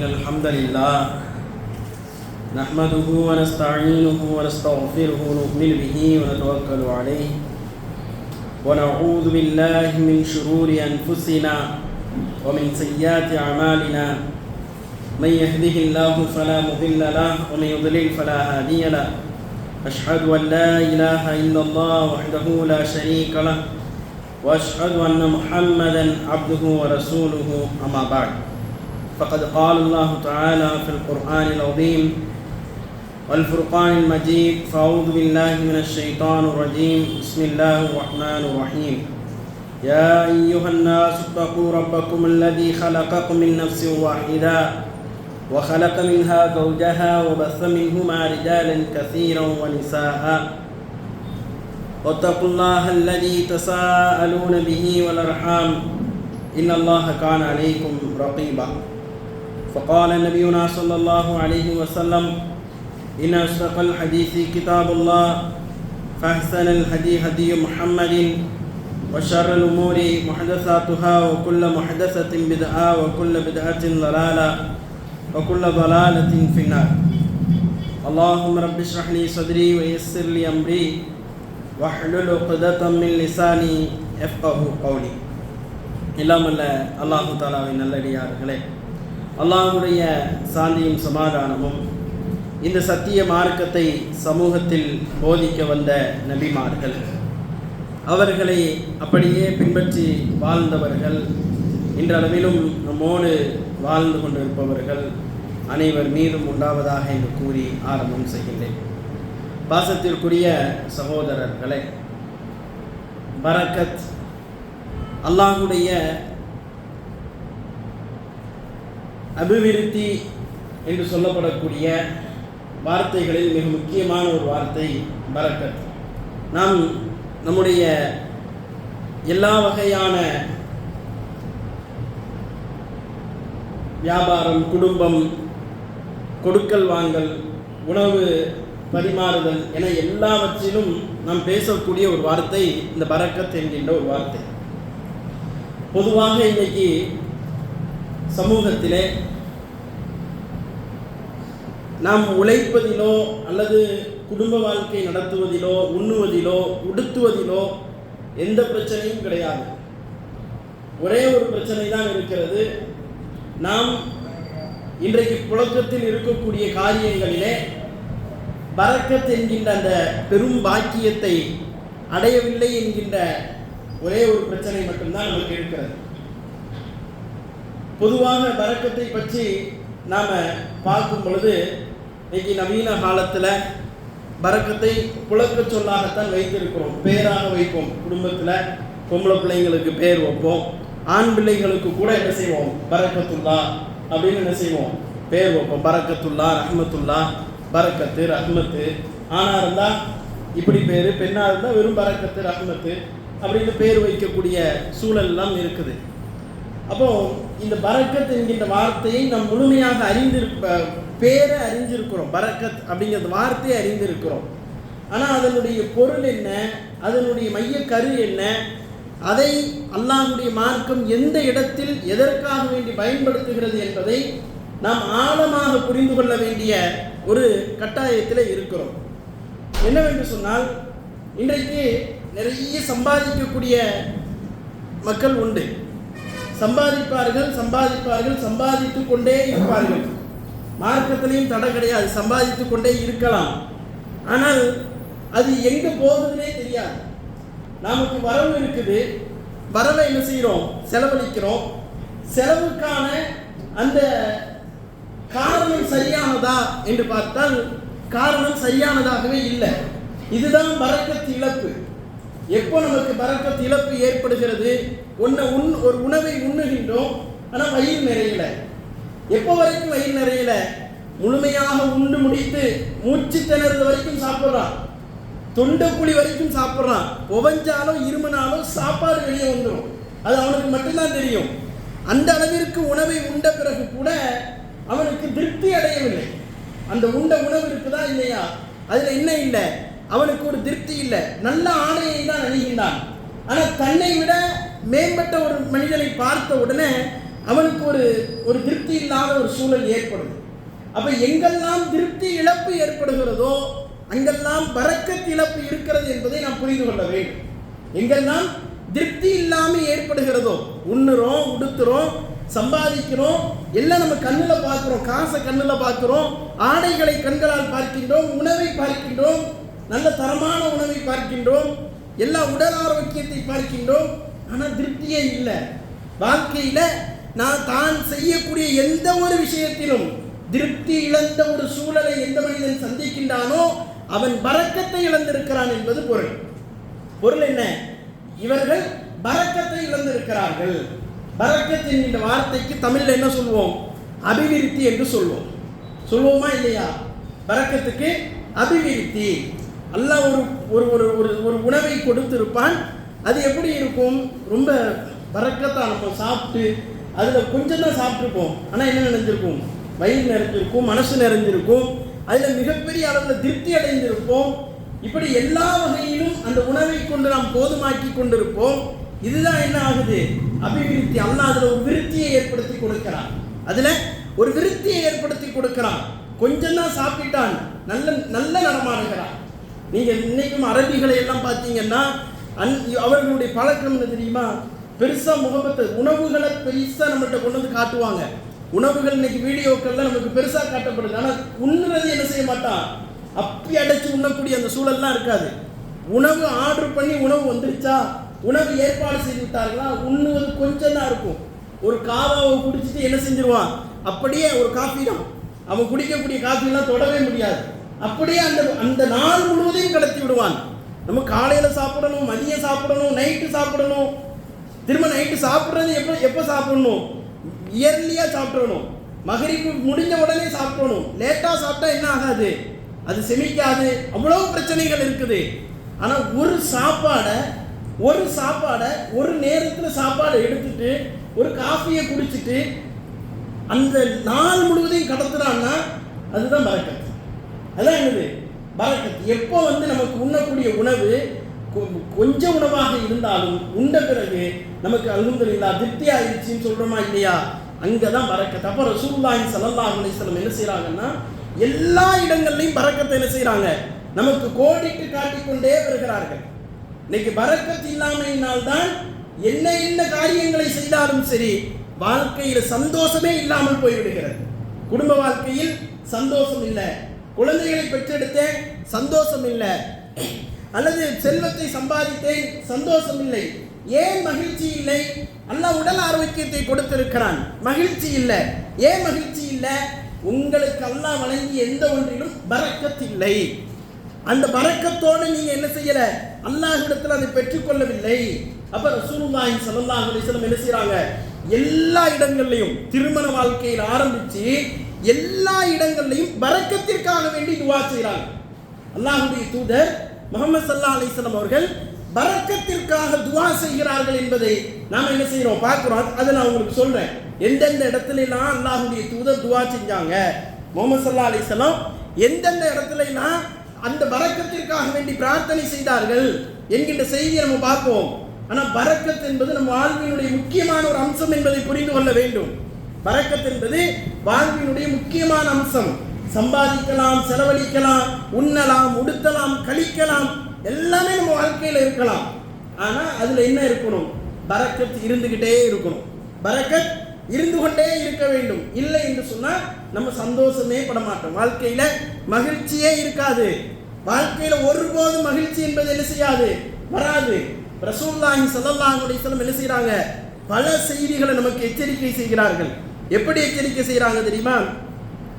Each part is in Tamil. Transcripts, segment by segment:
إن الحمد لله نحمده ونستعينه ونستغفره ونؤمن به ونتوكل عليه ونعوذ بالله من شرور أنفسنا ومن سيئات أعمالنا من يهده الله فلا مضل له ومن يضلل فلا هادي له أشهد أن لا إله إلا الله وحده لا شريك له وأشهد أن محمدا عبده ورسوله أما بعد فقد قال الله تعالى في القرآن العظيم والفرقان المجيد فأعوذ بالله من الشيطان الرجيم بسم الله الرحمن الرحيم يا أيها الناس اتقوا ربكم الذي خلقكم من نفس واحدة وخلق منها زوجها وبث منهما رجالا كثيرا ونساء واتقوا الله الذي تساءلون به والأرحام إن الله كان عليكم رقيبا فقال نبينا صلى الله عليه وسلم إن أصدق الحديث كتاب الله فأحسن الهدي هدي محمد وشر الأمور محدثاتها وكل محدثة بدعة وكل بدعة ضلالة وكل ضلالة في النار اللهم رب اشرح لي صدري ويسر لي أمري واحلل عقدة من لساني يفقهوا قولي எல்லாம் அல்ல அல்லாஹு தாலாவின் நல்லடியார்களே, அல்லாஹுடைய சாந்தியும் சமாதானமும் இந்த சத்திய மார்க்கத்தை சமூகத்தில் போதிக்க வந்த நபிமார்கள், அவர்களை அப்படியே பின்பற்றி வாழ்ந்தவர்கள், இன்றளவிலும் நம்மோடு வாழ்ந்து கொண்டிருப்பவர்கள் அனைவர் மீதும் உண்டாவதாக என்று கூறி ஆரம்பம் செய்கின்றேன். பாசத்திற்குரிய சகோதரர்களே, பரக்கத் அல்லாஹுடைய அபிவிருத்தி என்று சொல்லப்படக்கூடிய வார்த்தைகளில் மிக முக்கியமான ஒரு வார்த்தை பரக்கத். நாம் நம்முடைய எல்லா வகையான வியாபாரம், குடும்பம், கொடுக்கல் வாங்கல், உணவு பரிமாறுதல் என எல்லாவற்றிலும் நாம் பேசக்கூடிய ஒரு வார்த்தை இந்த பரக்கத் என்கின்ற ஒரு வார்த்தை. பொதுவாக இன்னைக்கு சமூகத்திலே நாம் உழைப்பதிலோ அல்லது குடும்ப வாழ்க்கை நடத்துவதிலோ, உண்ணுவதிலோ, உடுத்துவதிலோ எந்த பிரச்சனையும் கிடையாது. ஒரே ஒரு பிரச்சனை தான் இருக்கிறது. நாம் இன்றைக்கு புழக்கத்தில் இருக்கக்கூடிய காரியங்களிலே பரக்கத் என்கின்ற அந்த பெரும் பாக்கியத்தை அடையவில்லை என்கின்ற ஒரே ஒரு பிரச்சனை மட்டும்தான் நமக்கு இருக்கிறது. பொதுவாக பரக்கத்தை பற்றி நாம் பார்க்கும் பொழுது இன்னைக்கு நவீன காலத்தில் பரக்கத்தை புழக்க சொல்லாகத்தான் வைத்திருக்கிறோம். பேராக வைப்போம். குடும்பத்தில் பொம்பளை பிள்ளைங்களுக்கு பேர் வைப்போம். ஆண் பிள்ளைகளுக்கு கூட என்ன செய்வோம், பரக்கத்துல்லா அப்படின்னு என்ன செய்வோம், பேர் வைப்போம். பரக்கத்துல்லா, ரஹ்மத்துல்லா, பரக்கத்து, ரஹ்மத்து. ஆணாக இருந்தால் இப்படி பேர், பெண்ணாக இருந்தால் வெறும் பரக்கத்து, ரஹ்மத்து அப்படின்னு பேர் வைக்கக்கூடிய சூழல்லாம் இருக்குது. அப்போ இந்த பரக்கத் என்கின்ற வார்த்தையை நாம் முழுமையாக பேரை அறிஞ்சிருக்கிறோம். பரக்கத் அப்படிங்கிற வார்த்தையை அறிந்திருக்கிறோம். ஆனால் அதனுடைய பொருள் என்ன, அதனுடைய மைய கரு என்ன, அதை அல்லாஹ்வுடைய மார்க்கம் எந்த இடத்தில் எதற்காக வேண்டி பயன்படுத்துகிறது என்பதை நாம் ஆழமாக புரிந்து கொள்ள வேண்டிய ஒரு கட்டாயத்தில் இருக்கிறோம். என்னவென்று சொன்னால், இன்றைக்கு நிறைய சம்பாதிக்கக்கூடிய மக்கள் உண்டு. சம்பாதிப்பார்கள், சம்பாதித்து கொண்டே இருப்பார்கள். மார்க்கத்திலையும் தடை கிடையாது, சம்பாதித்து கொண்டே இருக்கலாம். ஆனால் அது எங்கே போகுதுன்னே தெரியாது. நமக்கு வரவு இருக்குது, வரவை என்ன செய்கிறோம், செலவழிக்கிறோம். செலவுக்கான அந்த காரணம் சரியானதா என்று பார்த்தால் காரணம் சரியானதாகவே இல்லை. இதுதான் பரக்கத் இழப்பு. எப்போ நமக்கு பரக்கத் இழப்பு ஏற்படுகிறது, ஒரு உணவை உண்ணுகின்றோம், ஆனால் வயிறு நிறையல. எப்போ வரைக்கும் வயிறு நிறையல, முழுமையாக உண்டு முடித்து மூச்சு திணறது வரைக்கும் சாப்பிட்றான், தொண்டைக்குழி வரைக்கும் சாப்பிட்றான். புவஞ்சாலும் இருமனாலும் சாப்பாடு வெளியே வந்துடும். அது அவனுக்கு மட்டும்தான் தெரியும். அந்த அளவிற்கு உணவை உண்ட பிறகு கூட அவனுக்கு திருப்தி அடையவில்லை. அந்த உண்ட உணவு இருக்குதா இல்லையா, அதில் என்ன இல்லை, அவனுக்கு ஒரு திருப்தி இல்லை. நல்ல ஆடையை தான் அணிகின்றான். ஆனால் தன்னை விட மேம்பட்ட ஒரு மனிதனை பார்த்த உடனே அவனுக்கு ஒரு திருப்தி இல்லாத ஒரு சூழல் ஏற்படுது. அப்ப எங்கெல்லாம் திருப்தி இழப்பு ஏற்படுகிறதோ அங்கெல்லாம் பரக்கத் இழப்பு இருக்கிறது என்பதை நாம் புரிந்து கொள்ள வேண்டும். எங்கெல்லாம் திருப்தி இல்லாமல் ஏற்படுகிறதோ, உண்ணுறோம், உடுத்துறோம், சம்பாதிக்கிறோம், எல்லாம் நம்ம கண்ணில் பார்க்கிறோம், காசை கண்ணில் பார்க்கிறோம், ஆடைகளை கண்களால் பார்க்கின்றோம், உணவை பார்க்கின்றோம், நல்ல தரமான உணவை பார்க்கின்றோம், எல்லா உடல் ஆரோக்கியத்தை பார்க்கின்றோம். ஆனால் திருப்தியே இல்லை. வாழ்க்கையில நான் தான் செய்யக்கூடிய எந்த ஒரு விஷயத்திலும் திருப்தி இழந்த ஒரு சூழலை எந்த மனிதன் சந்திக்கின்றானோ அவன் பரக்கத்தை இழந்திருக்கிறான் என்பது பொருள். பொருள் என்ன? இவர்கள் பரக்கத்தை இழந்திருக்கிறார்கள். பரக்கத் என்கின்ற வார்த்தைக்கு தமிழ்ல என்ன சொல்வோம்? அபிவிருத்தி என்று சொல்வோம். சொல்வோமா இல்லையா? பரக்கத்துக்கு அபிவிருத்தி. அல்லாஹ் ஒரு ஒரு ஒரு உணவை கொடுத்திருப்பான். அது எப்படி இருக்கும்? ரொம்ப பரக்கத்தா நம்ம சாப்பிட்டு அதில் கொஞ்சம் தான் சாப்பிட்ருப்போம். ஆனால் என்ன நினைஞ்சிருக்கும்? வயிறு நிறைஞ்சிருக்கும், மனசு நிறைஞ்சிருக்கும், அதில் மிகப்பெரிய அளவில் திருப்தி அடைந்திருப்போம். இப்படி எல்லா வகையிலும் அந்த உணவை கொண்டு நாம் போதுமாக்கி கொண்டிருப்போம். இதுதான் என்ன ஆகுது? அபிவிருத்தி. அல்லாஹ் அதில் ஒரு விருத்தியை ஏற்படுத்தி கொடுக்கிறான். அதில் ஒரு விருத்தியை ஏற்படுத்தி கொடுக்கிறான். கொஞ்சம் தான் சாப்பிட்டான், நல்ல நல்ல நடமாடுகிறான். நீங்கள் இன்னைக்கும் அரபிகளை எல்லாம் பார்த்தீங்கன்னா அவர்களுடைய பழக்கம் என்ன தெரியுமா? பெருசாக முகப்பத்தை உணவுகளை பெருசாக நம்மகிட்ட கொண்டு வந்து காட்டுவாங்க. உணவுகள் இன்னைக்கு வீடியோக்கள்லாம் நமக்கு பெருசாக காட்டப்படுது. ஆனால் உண்ணுறது என்ன செய்ய மாட்டான்? அப்படி அடைச்சு உண்ணக்கூடிய அந்த சூழல்லாம் இருக்காது. உணவு ஆர்டர் பண்ணி உணவு வந்துருச்சா, உணவு ஏற்பாடு செய்து விட்டார்களா, உண்ணுவது கொஞ்சம் தான் இருக்கும். ஒரு காவாவை குடிச்சிட்டு என்ன செஞ்சிருவான்? அப்படியே ஒரு காஃபி தான், அவன் குடிக்கக்கூடிய காஃபிலாம் தொடவே முடியாது. அப்படியே அந்த நாள் முழுவதையும் கடத்தி விடுவான். நம்ம காலையில் சாப்பிடணும், மதியம் சாப்பிடணும், நைட்டு சாப்பிடணும், திரும்ப நைட்டு சாப்பிட்றது எப்போ சாப்பிடணும்? இயர்லியாக சாப்பிடணும். மகரிப்பு முடிஞ்ச உடனே சாப்பிடணும். லேட்டாக சாப்பிட்டா என்ன ஆகாது? அது செமிக்காது. அவ்வளவு பிரச்சனைகள் இருக்குது. ஆனால் ஒரு சாப்பாடை ஒரு நேரத்தில் சாப்பாடை எடுத்துட்டு ஒரு காஃபியை குடிச்சிட்டு அந்த நாள் முழுவதையும் கடத்துறான்னா அதுதான் பரக்கத். அதான் என்னது பரக்கத்? எப்போ நமக்கு உண்ணக்கூடிய உணவு கொஞ்சம் உணவாக இருந்தாலும் உண்ட பிறகு நமக்கு அல்ஹம்துலில்லாஹ் திருப்தி ஆயிடுச்சுன்னு சொல்றோமா இல்லையா? அங்கதான் பரக்கத். அப்போ ரசூலுல்லாஹி ஸல்லல்லாஹு அலைஹி வஸல்லம் என்ன செய்யறாங்கன்னா எல்லா இடங்கள்லையும் பரக்கத்தை என்ன செய்யறாங்க? நமக்கு கோடிட்டு காட்டிக்கொண்டே வருகிறார்கள். இன்னைக்கு பரக்கத் இல்லாமையினால்தான் என்ன காரியங்களை செய்தாலும் சரி வாழ்க்கையில சந்தோஷமே இல்லாமல் போய்விடுகிறது. குடும்ப வாழ்க்கையில் சந்தோஷம் இல்லை, குழந்தைகளை பெற்றெடுத்தேன் சந்தோஷம் இல்லை, அல்லது செல்வத்தை சம்பாதித்தேன் சந்தோஷம் இல்லை. ஏன் மகிழ்ச்சி இல்லை? அல்லாஹ் உடல் ஆரோக்கியத்தை கொடுத்திருக்கிறான், மகிழ்ச்சி இல்லை. ஏன் மகிழ்ச்சி இல்லை? உங்களுக்கு அல்லாஹ் வழங்கிய எந்த ஒன்றிலும் பரக்கத் இல்லை. அந்த பரக்கத்தோடு நீங்க என்ன செய்யல? அல்லாஹ்விடத்தில் அதை பெற்றுக்கொள்ளவில்லை. அப்ப ரசூலுல்லாஹி ஸல்லல்லாஹு அலைஹி வஸல்லம் என்ன செய்றாங்க? எல்லா இடங்கள்லையும் திருமண வாழ்க்கையில் ஆரம்பிச்சு எல்லா இடங்கள்லையும் பரக்கத்திற்காக வேண்டி துஆ செய்றாங்க. அல்லாஹ்வுடைய தூதர் முஹம்மது ஸல்லல்லாஹு அலைஹி வஸல்லம் அவர்கள் பரக்கத்திற்காக துஆ செய்கிறார்கள் என்பதை நாம் என்ன செய்யறோம்? பார்க்கிறோம். அதை நான் உங்களுக்கு சொல்றேன். எந்தெந்த இடத்துல எல்லாம் அல்லாஹ்வுடைய தூதர் துஆ செஞ்சாங்க, முஹம்மது ஸல்லல்லாஹு அலைஹி வஸல்லம் எந்தெந்த இடத்துல எல்லாம் அந்த பரக்கத்திற்காக வேண்டி பிரார்த்தனை செய்தார்கள் என்கின்ற செய்தியை நம்ம பார்ப்போம். ஆனால் பரக்கத் என்பது நம் வாழ்வினுடைய முக்கியமான ஒரு அம்சம் என்பதை புரிந்து கொள்ள வேண்டும். பரக்கத் என்பது வாழ்வினுடைய முக்கியமான அம்சம். சம்பாதிக்கலாம், செலவழிக்கலாம், உண்ணலாம், உடுத்தலாம், கழிக்கலாம், எல்லாமே நம்ம வாழ்க்கையில் இருக்கலாம். ஆனால் அதில் என்ன இருக்கணும்? பரக்கத் இருந்துகிட்டே இருக்கணும். பரக்கத் இருந்து கொண்டே இருக்க வேண்டும். இல்லை என்று சொன்னால் நம்ம சந்தோஷமே பட மாட்டோம். வாழ்க்கையில் மகிழ்ச்சியே இருக்காது. வாழ்க்கையில் ஒருபோதும் மகிழ்ச்சி என்பது என்ன செய்யாது? வராது. ரசூலுல்லாஹி ஸல்லல்லாஹு அலைஹி வஸல்லம் என்ன செய்கிறாங்க? பல செய்திகளை நமக்கு எச்சரிக்கை செய்கிறார்கள். எப்படி எச்சரிக்கை செய்கிறாங்க தெரியுமா?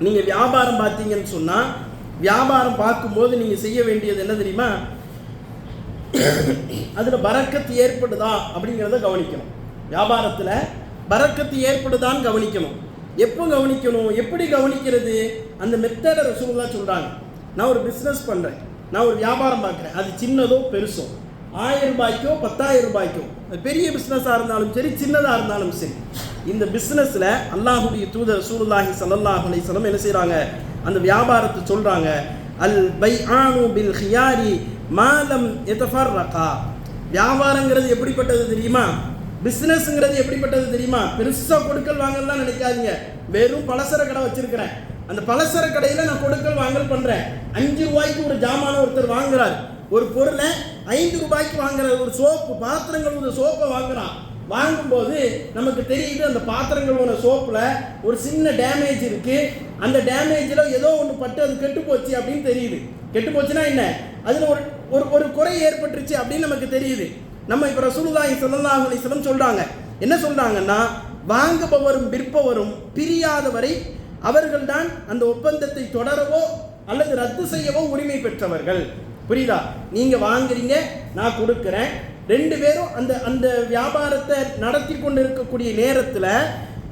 நீங்கள் வியாபாரம் பார்த்தீங்கன்னு சொன்னால் வியாபாரம் பார்க்கும்போது நீங்கள் செய்ய வேண்டியது என்ன தெரியுமா? அதில் பரக்கத்து ஏற்படுதா அப்படிங்கிறத கவனிக்கணும். வியாபாரத்தில் பரக்கத்து ஏற்படுதான்னு கவனிக்கணும். எப்போ கவனிக்கணும்? எப்படி கவனிக்கிறது? அந்த மெத்தடை ரசூலுல்லாஹ் சொல்கிறாங்க. நான் ஒரு பிஸ்னஸ் பண்ணுறேன், நான் ஒரு வியாபாரம் பார்க்குறேன், அது சின்னதோ பெருசோ, 1000 ரூபாய்க்கோ 10,000 ரூபாய்க்கோ, பெரிய பிஸ்னஸாக இருந்தாலும் சரி சின்னதாக இருந்தாலும் சரி, இந்த பிஸ்னஸில் அல்லாஹ்வுடைய தூதர் ரசூலுல்லாஹி ஸல்லல்லாஹு அலைஹி வஸல்லம் என்ன செய்கிறாங்க? அந்த வியாபாரத்தை சொல்கிறாங்க, அல் பைஆனு பில் ஹியாரி மாலம் யதஃபர்ரகா. வியாபாரங்கிறது எப்படிப்பட்டது தெரியுமா? பிஸ்னஸ்ங்கிறது எப்படிப்பட்டது தெரியுமா? பெருசாக கொடுக்கல் வாங்கலாம் நினைக்காதீங்க. வெறும் பலசர கடை வச்சிருக்கிறேன், அந்த பலசர கடையில் நான் கொடுக்கல் வாங்கல் பண்ணுறேன். 5 ரூபாய்க்கு ஒரு ஜாமான ஒருத்தர் வாங்குறாரு, ஒரு பொருளை 5 ரூபாய்க்கு வாங்குறாரு. ஒரு சோப்பு, பாத்திரங்கள் ஒரு சோப்பை வாங்குறான். வாங்கும்போது நமக்கு தெரியுது அந்த பாத்திரங்களோட சோப்பில் ஒரு சின்ன டேமேஜ் இருக்குது. அந்த டேமேஜில் ஏதோ ஒன்று பட்டு அது கெட்டு போச்சு அப்படின்னு தெரியுது. கெட்டு போச்சுன்னா என்ன, அதில் ஒரு ஒரு குறை ஏற்பட்டுருச்சு அப்படின்னு நமக்கு தெரியுது. நம்ம இப்போ ரசூலுல்லாஹி ஸல்லல்லாஹு அலைஹி வஸல்லம் சொல்கிறாங்க, என்ன சொல்கிறாங்கன்னா, வாங்குபவரும் விற்பவரும் பிரியாத வரை அவர்கள்தான் அந்த ஒப்பந்தத்தை தொடரவோ அல்லது ரத்து செய்யவோ உரிமை பெற்றவர்கள். புரியுதா? நீங்கள் வாங்குறீங்க, நான் கொடுக்குறேன், 2 பேரும் அந்த அந்த வியாபாரத்தை நடத்தி கொண்டு இருக்கக்கூடிய நேரத்தில்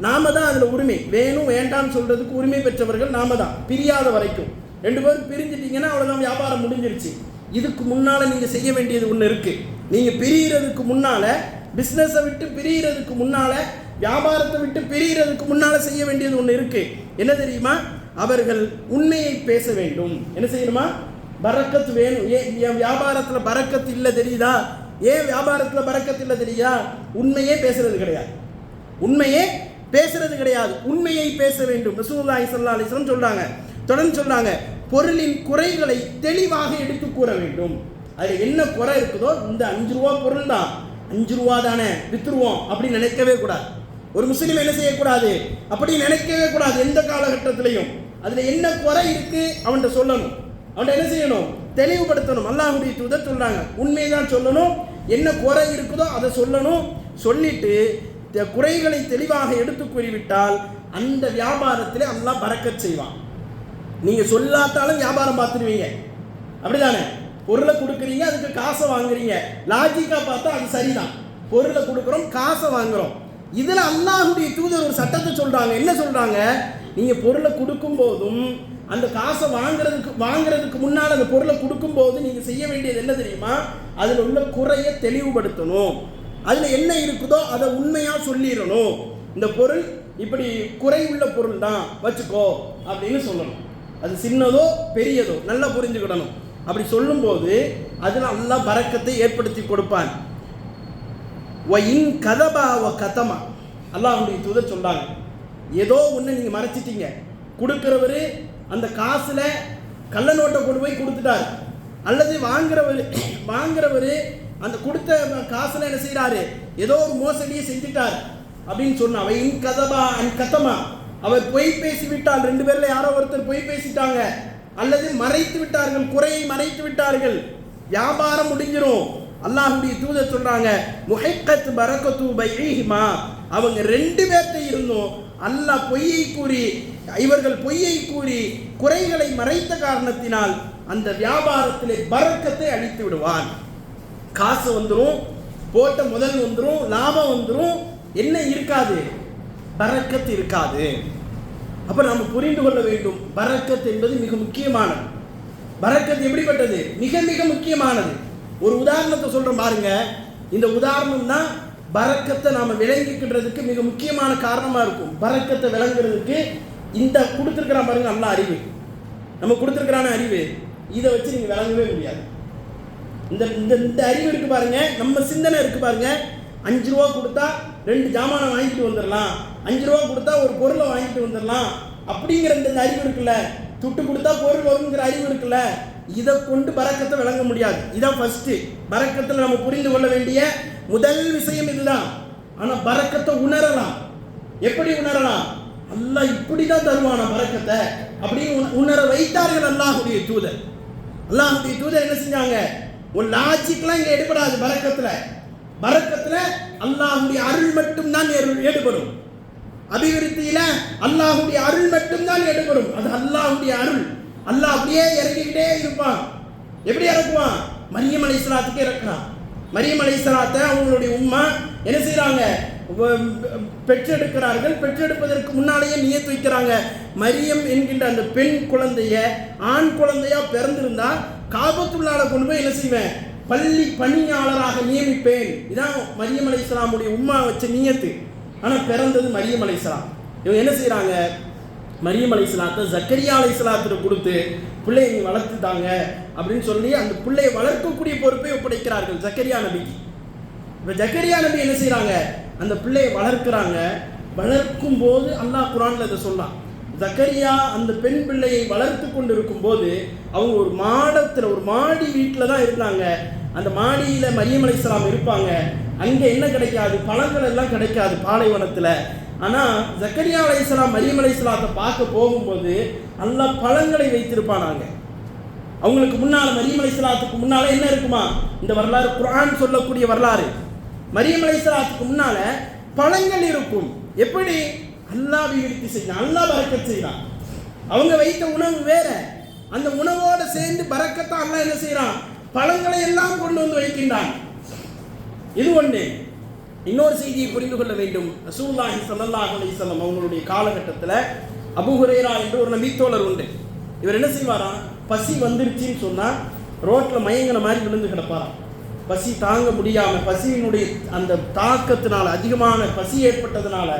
நாம தான் அதில் உரிமை, வேணும் வேண்டாம்னு சொல்கிறதுக்கு உரிமை பெற்றவர்கள் நாம தான், பிரியாத வரைக்கும். 2 பேரும் பிரிஞ்சிட்டிங்கன்னா அவ்வளோதான், வியாபாரம் முடிஞ்சிருச்சு. இதுக்கு முன்னால் நீங்கள் செய்ய வேண்டியது ஒன்று இருக்குது. நீங்கள் பிரிகிறதுக்கு முன்னால், பிஸ்னஸை விட்டு பிரிகிறதுக்கு முன்னால், வியாபாரத்தை விட்டு பிரிகிறதுக்கு முன்னால் செய்ய வேண்டியது ஒன்று இருக்குது. என்ன தெரியுமா? அவர்கள் உண்மையை பேச வேண்டும். என்ன செய்யணுமா? பரக்கத்து வேணும். ஏன் வியாபாரத்தில் பரக்கத்து இல்லை தெரியுதா? ஏன் வியாபாரத்தில் பரக்கத்து இல்லை தெரியுதா? உண்மையே பேசுறது கிடையாது. உண்மையே பேசுறது கிடையாது. உண்மையை பேச வேண்டும். ரசூலுல்லாஹி ஸல்லல்லாஹு அலைஹி வஸல்லம் சொல்றாங்க, தொடர்ந்து சொல்றாங்க, பொருளின் குறைகளை தெளிவாக எடுத்து கூற வேண்டும். அதில் என்ன குறை இருக்குதோ, இந்த 5 ரூபா பொருள் தான், 5 ரூபா தானே வித்துருவோம் அப்படின்னு நினைக்கவே கூடாது. ஒரு முஸ்லீம் என்ன செய்யக்கூடாது? அப்படி நினைக்கவே கூடாது எந்த காலகட்டத்திலையும். அதில் என்ன குறை இருக்கு அவன்கிட்ட சொல்லணும், அவன்கிட்ட என்ன செய்யணும்? தெளிவுபடுத்தணும். அல்லாஹ்வுடைய தூதர் சொல்றாங்க, உண்மைதான் சொல்லணும், என்ன குறை இருக்குதோ அதை சொல்லணும். சொல்லிட்டு குறைகளை தெளிவாக எடுத்து கூறிவிட்டால் அந்த வியாபாரத்தில் அல்லாஹ் பரக்கத் செய்வான். நீங்கள் சொல்லாத்தாலும் வியாபாரம் பார்த்துருவீங்க, அப்படிதானே? பொருளை கொடுக்குறீங்க, அதுக்கு காசை வாங்குறீங்க. லாஜிக்காக பார்த்தா அது சரிதான். பொருளை கொடுக்குறோம், காசை வாங்குறோம். இதில் அல்லாஹ்வுடைய தூதர் ஒரு சட்டத்தை சொல்கிறாங்க. என்ன சொல்கிறாங்க? நீங்கள் பொருளை கொடுக்கும் போதும் அந்த காசை வாங்குறதுக்கு முன்னால் அந்த பொருளை கொடுக்கும்போது நீங்கள் செய்ய வேண்டியது என்ன தெரியுமா? அதில் உள்ள குறையை தெளிவுபடுத்தணும். அதில் என்ன இருக்குதோ அதை உண்மையாக சொல்லிடணும். இந்த பொருள் இப்படி குறை உள்ள பொருள் தான், வச்சுக்கோ அப்படின்னு சொல்லணும். அது சின்னதோ பெரியதோ நல்லா புரிஞ்சுக்கிடணும். அப்படி சொல்லும்போது அதில் அல்லாஹ் பரக்கத்தை ஏற்படுத்தி கொடுப்பான். கதமா அல்லாஹ்வுடைய தூதர் சொல்றாங்க, ஏதோ ஒன்று நீங்கள் மறைச்சிட்டீங்க, கொடுக்குறவர் அந்த காசில் கள்ள நோட்டை கொண்டு போய் கொடுத்துட்டார், அல்லது வாங்குறவர் அந்த கொடுத்த காசில் என்ன செய்கிறாரு, ஏதோ ஒரு மோசடியை செஞ்சுட்டார் அப்படின்னு சொன்னா, கதமா அவர் பொய் பேசிவிட்டால், 2 பேர்ல யாரோ ஒருத்தர் பொய் பேசிட்டாங்க, அல்லது மறைத்து விட்டார்கள், குறையை மறைத்து விட்டார்கள், வியாபாரம் முடிஞ்சிரும். அல்லாஹ்வுடைய தூதர் சொல்றாங்க, முஹைக்கத் பரக்கத்து பைஹிமா, அவங்க 2 பேர்ட்ட இருந்தும் அல்லாஹ் பொய்யை கூறி, இவர்கள் பொய்யை கூறி குறைகளை மறைத்த காரணத்தினால் அந்த வியாபாரத்திலே பரக்கத்தை அளித்து விடுவான். காசு வந்துடும், போட்ட முதல் வந்துடும், லாபம் வந்துடும், என்ன இருக்காது? பரக்கத்து இருக்காது. அப்ப நம்ம புரிந்து கொள்ள வேண்டும், பரக்கத் என்பது மிக முக்கியமானது. பரக்கத் எப்படிப்பட்டது? மிக மிக முக்கியமானது. ஒரு உதாரணத்தை சொல்றோம் பாருங்க. இந்த உதாரணம் தான் பரக்கத்தை நாம விளங்கிக்கின்றதுக்கு மிக முக்கியமான காரணமா இருக்கும். பரக்கத்தை விளங்குறதுக்கு இந்த கொடுத்துருக்கிறான் பாருங்க, நல்ல அறிவு நம்ம கொடுத்துருக்கிறான அறிவு, இதை வச்சு நீங்க விளங்கவே முடியாது. இந்த இந்த அறிவு இருக்கு பாருங்க, நம்ம சிந்தனை இருக்கு பாருங்க. 5 ரூபா கொடுத்தா 2 ஜாமானை வாங்கிட்டு வந்துடலாம், 5 ரூபா கொடுத்தா ஒரு பொருளை வாங்கிட்டு வந்துடலாம் அப்படிங்கிற இந்த அறிவு இருக்குல்ல, துட்டு கொடுத்தா பொருள் வருங்கிற அறிவு இருக்குல்ல, இதை கொண்டு பரக்கத்தை விளங்க முடியாது. இதான் ஃபர்ஸ்ட். பரக்கத்தில் நம்ம புரிந்து கொள்ள வேண்டிய முதல் விஷயம் இதுதான். ஆனா பரக்கத்தை உணரலாம். எப்படி உணரலாம்? அல்லாஹ் இப்படிதான் தருவானா பரக்கத்தை அப்படின்னு உணர வைத்தார்கள் அல்லாஹ்வுடைய தூதர். அல்லாஹ்வுடைய தூதர் என்ன செஞ்சாங்க? ஒரு லாஜிக்லாம் இங்க எடுபடாது. பரக்கத்துல அல்லாஹ்வுடைய அருள் மட்டும்தான் ஈடுபடும். அபிவிருத்தியில அல்லாஹ்வுடைய அருள் மட்டும்தான் ஈடுபடும். அது அல்லாஹ்வுடைய அருள். அல்லாஹ் அப்படியே இறங்கிக்கிட்டே இருப்பான். எப்படி இறக்குவான்? மரியம் அலைஹிஸ்ஸலாத்துக்கு இறக்குறான். மரியம் அலைஹிஸ்ஸலாத்தை அவங்களுடைய உம்மா என்ன செய்யறாங்க? பெற்றெடுக்கிறார்கள். பெற்றெடுப்பதற்கு முன்னாலேயே நியத்து வைக்கிறாங்க, மரியம் என்கின்ற அந்த பெண் குழந்தைய ஆண் குழந்தையா பிறந்திருந்தா காபத்துள்ளால கொண்டு போய் என்ன செய்வேன்? பள்ளி பணியாளராக நியமிப்பேன். இதான் மரியம் அலைஹிஸ்ஸலாமுடைய உம்மா வச்ச நியத்து. ஆனால் பிறந்தது மரியம் அலைஹிஸ்ஸலாம். இவங்க என்ன செய்கிறாங்க? மரியம் அலைஹிஸ்ஸலாத்தை ஜக்கரியா அலைஹிஸ்ஸலாத்திட்ட கொடுத்து பிள்ளையை வளர்த்துட்டாங்க அப்படின்னு சொல்லி அந்த பிள்ளையை வளர்க்கக்கூடிய பொறுப்பை ஒப்படைக்கிறார்கள் ஜக்கரியா நபிக்கு. இப்போ ஜக்கரியா நபி என்ன செய்கிறாங்க, அந்த பிள்ளையை வளர்க்குறாங்க. வளர்க்கும் போது அல்லாஹ் குர்ஆன்ல இதை சொன்னான். ஜக்கரியா அந்த பெண் பிள்ளையை வளர்த்து கொண்டு இருக்கும்போது அவங்க ஒரு மாடத்தில், ஒரு மாடி வீட்டில் தான் இருந்தாங்க. அந்த மாடியில் மரியம் அலைஹிஸ்ஸலாம் இருப்பாங்க. அங்கே என்ன கிடைக்காது, பழங்கள் எல்லாம் கிடைக்காது பாலைவனத்தில். ஆனால் ஜக்கரியா அலைஹிஸ்ஸலாம் மரியம் அலைஹிஸ்ஸலாத்தை பார்க்க போகும்போது அல்லாஹ் பழங்களை வைத்திருப்பானாங்க. அவங்களுக்கு முன்னால், மரியம் அலைஹிஸ்ஸலாத்துக்கு முன்னால் என்ன இருக்குமா, இந்த வரலாறு குர்ஆன் சொல்லக்கூடிய வரலாறு. மரியம் அலைஹிஸ்ஸலாத்துக்கு முன்னால பழங்கள் இருக்கும். எப்படி? அல்லாஹ் விருத்தி செய்யலாம், அல்லாஹ் பரக்கத் செய்யலாம். அவங்க வைத்த உணவு வேற, அந்த உணவோடு சேர்ந்து பரக்கத்தா அல்லாஹ் என்ன செய்யறான், பழங்களை எல்லாம் கொண்டு வந்து வைக்கின்றான். இது ஒன்று. இன்னொரு செய்தியை புரிந்து கொள்ள வேண்டும். ரசூலுல்லாஹி ஸல்லல்லாஹு அலைஹி வஸல்லம் அவங்களுடைய காலகட்டத்தில் அபூ ஹுரைரா என்று ஒரு நபித்தோழர் உண்டு. இவர் என்ன செய்வாராம், பசி வந்துருச்சுன்னு சொன்னால் ரோட்டில் மயங்கின மாதிரி விழுந்து கிடப்பாராம். பசி தாங்க முடியாமல், பசியினுடைய அந்த தாக்கத்தினால, அதிகமான பசி ஏற்பட்டதுனால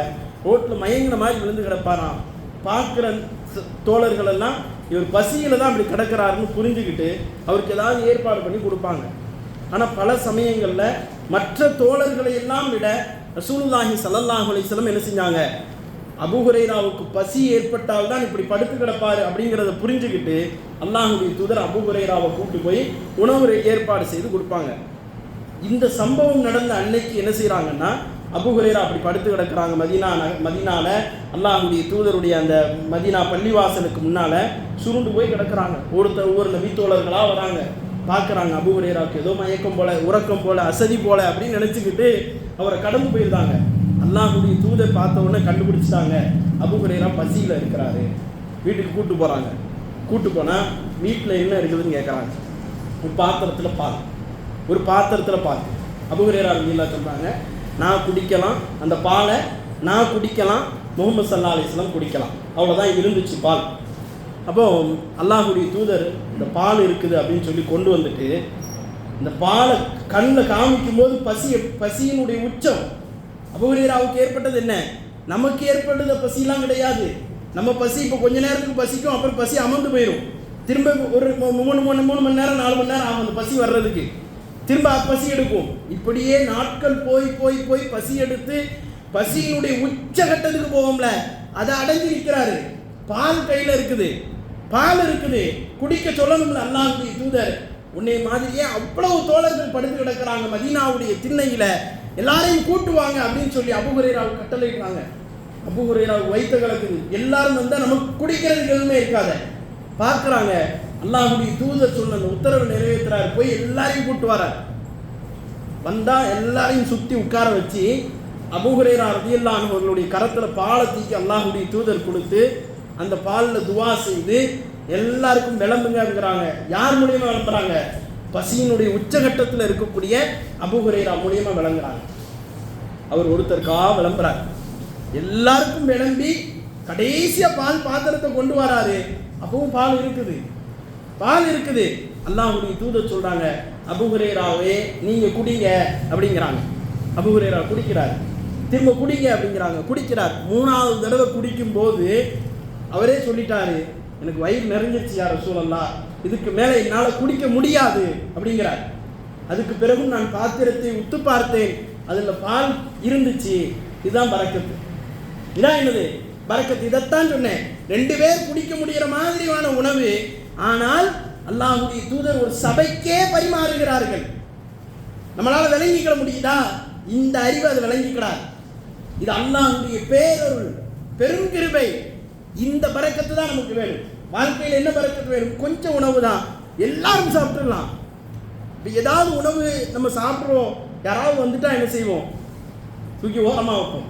ரோட்டில் மயங்கின மாதிரி விழுந்து கிடப்பாராம். பார்க்குற தோழர்கள் எல்லாம் இவர் பசியில் தான் அப்படி கிடக்கிறாருன்னு புரிஞ்சுக்கிட்டு அவருக்கு ஏதாவது ஏற்பாடு பண்ணி கொடுப்பாங்க. ஆனால் பல சமயங்களில் மற்ற தோழர்களை எல்லாம் விட ரசூலுல்லாஹி ஸல்லல்லாஹு அலைஹி வஸல்லம் என்ன செஞ்சாங்க, அபூ ஹுரைராவுக்கு பசி ஏற்பட்டால் தான் இப்படி படுத்து கிடப்பாரு அப்படிங்கிறத புரிஞ்சுக்கிட்டு அல்லாஹ்வுடைய தூதர் அபூ ஹுரைராவை கூப்பிட்டு போய் உணவு ஏற்பாடு செய்து கொடுப்பாங்க. இந்த சம்பவம் நடந்த அன்னைக்கு என்ன செய்கிறாங்கன்னா, அபூ ஹுரைரா அப்படி படுத்து கிடக்கிறாங்க மதீனால. அல்லாஹ்வுடைய தூதருடைய அந்த மதீனா பள்ளிவாசலுக்கு முன்னால் சுருண்டு போய் கிடக்கிறாங்க. ஒவ்வொரு நபித்தோழர்களாக வராங்க, பார்க்குறாங்க அபூ ஹுரைராவுக்கு ஏதோ மயக்கம் போல, உறக்கம் போல, அசதி போல அப்படின்னு நினச்சிக்கிட்டு அவரை கடந்து போயிருந்தாங்க. அல்லாஹ்வுடைய தூதர் பார்த்த உடனே கண்டுபிடிச்சிட்டாங்க, அபூ ஹுரைரா பசியில் இருக்கிறாரு. வீட்டுக்கு கூப்பிட்டு போகிறாங்க. கூப்பிட்டு போனால் வீட்டில் என்ன இருக்குதுன்னு கேட்குறாங்க. ஒரு பாத்திரத்தில் பால். அபூ ஹுரைரா ரலியல்லாஹு சொல்கிறாங்க, நான் குடிக்கலாம், அந்த பாலை நான் குடிக்கலாம், முஹம்மது ஸல்லல்லாஹு அலைஹி வஸல்லம் குடிக்கலாம், அவ்வளோதான் இருந்துச்சு பால். அப்போ அல்லாஹ்வுடைய தூதர் இந்த பால் இருக்குது அப்படின்னு சொல்லி கொண்டு வந்துட்டு இந்த பாலை கண்ணில் காமிக்கும் போது பசியினுடைய உச்சம் அபூ ஹுரைராவுக்கு ஏற்பட்டது என்ன, நமக்கு ஏற்பட்டது பசியெல்லாம் கிடையாது. நம்ம பசி இப்போ கொஞ்ச நேரத்துக்கு பசிக்கும், அப்புறம் பசி அமர்ந்து போயிடும். திரும்ப ஒரு 3 மணி நேரம் 4 மணி நேரம் ஆகும் அந்த பசி வர்றதுக்கு. திரும்ப பசி எடுக்கும். இப்படியே நாட்கள் போய் பசி எடுத்து பசியினுடைய உச்சகட்டத்துக்கு போவோம்ல, அதை அடைஞ்சு நிற்கிறாரு. பால் கையில் இருக்குது, குடிக்க சொல்லணும்ல. அல்லாஹ்வுடைய தூதர் உன்னை மாதிரியே அவ்வளவு தோழர்கள் படுத்து கிடக்கிறாங்க மதீனாவுடைய திண்ணையில், எல்லாரையும் கூட்டுவாங்க அப்படின்னு சொல்லி அபூ ஹுரைராவுக்கு கட்டளையிட்டாங்க. அபூ ஹுரைராவுக்கு வைத்த கலக்குது. எல்லாரும் வந்தால் நமக்கு குடிக்கிறதுக்கு எதுவுமே இருக்காத. பார்க்குறாங்க, அல்லாஹ்வுடைய தூதர் சொன்ன அந்த உத்தரவை நிறைவேற்றுறாரு. போய் எல்லாரையும் கூட்டு வரார். வந்தால் எல்லாரையும் சுற்றி உட்கார வச்சு அபூ ஹுரைரா ரலியல்லாஹு அன்ஹு அவர்களுடைய கரத்தில் பாலை தூக்கி அல்லாஹ்வுடைய தூதர் கொடுத்து அந்த பாலில் துவா செய்து எல்லாருக்கும் விளம்புங்கிறாங்க. யார் மூலியமாக விளம்புறாங்க? பசியினுடைய உச்சகட்டத்தில் இருக்கக்கூடிய அபூ ஹுரைரா மூலியமாக விளங்குறாங்க. அவர் ஒருத்தருக்காக விளம்புறார். எல்லாருக்கும் விளம்பி கடைசியாக பால் பாத்திரத்தை கொண்டு வராரு. அப்பவும் பால் இருக்குது. அல்லாஹ்வுடைய தூதர் சொல்றாங்க, அபூ ஹுரைராவே நீங்க குடிங்க அப்படிங்கிறாங்க. அபூ ஹுரைரா குடிக்கிறார். திரும்ப குடிங்க அப்படிங்கிறாங்க. குடிக்கிறார். 3வது தடவை குடிக்கும் போது அவரே சொல்லிட்டாரு, எனக்கு வயிறு நிறைஞ்சிருச்சு யா ரசூலல்லாஹ், இதுக்கு மேலே என்னால் குடிக்க முடியாது அப்படிங்கிறார். அதுக்கு பிறகு நான் பாத்திரத்தை உத்து பார்த்தேன், அதில் பால் இருந்துச்சு. இதுதான் பரக்கத்து. இதான் என்னது பரக்கத்து. இதைத்தான் சொன்னேன். 2 பேர் குடிக்க முடிகிற மாதிரியான உணவு, ஆனால் அல்லாஹ்வுடைய தூதர் ஒரு சபைக்கே பரிமாறுகிறார்கள். நம்மளால விளங்கிக்கிட முடியுதா? இந்த அறிவு அதை விளங்கிக்கிறார். இது அல்லாஹ்வுடைய பேரருள், பெரும் கிருபை. இந்த பரக்கத்து தான் நமக்கு வேணும். வாழ்க்கையில் என்ன பரக்கத்து வேணும்? கொஞ்சம் உணவு தான், எல்லாரும் சாப்பிட்டுடலாம். இப்போ ஏதாவது உணவு நம்ம சாப்பிட்றோம், யாராவது வந்துட்டா என்ன செய்வோம்? தூக்கி ஓரமாக வைப்போம்.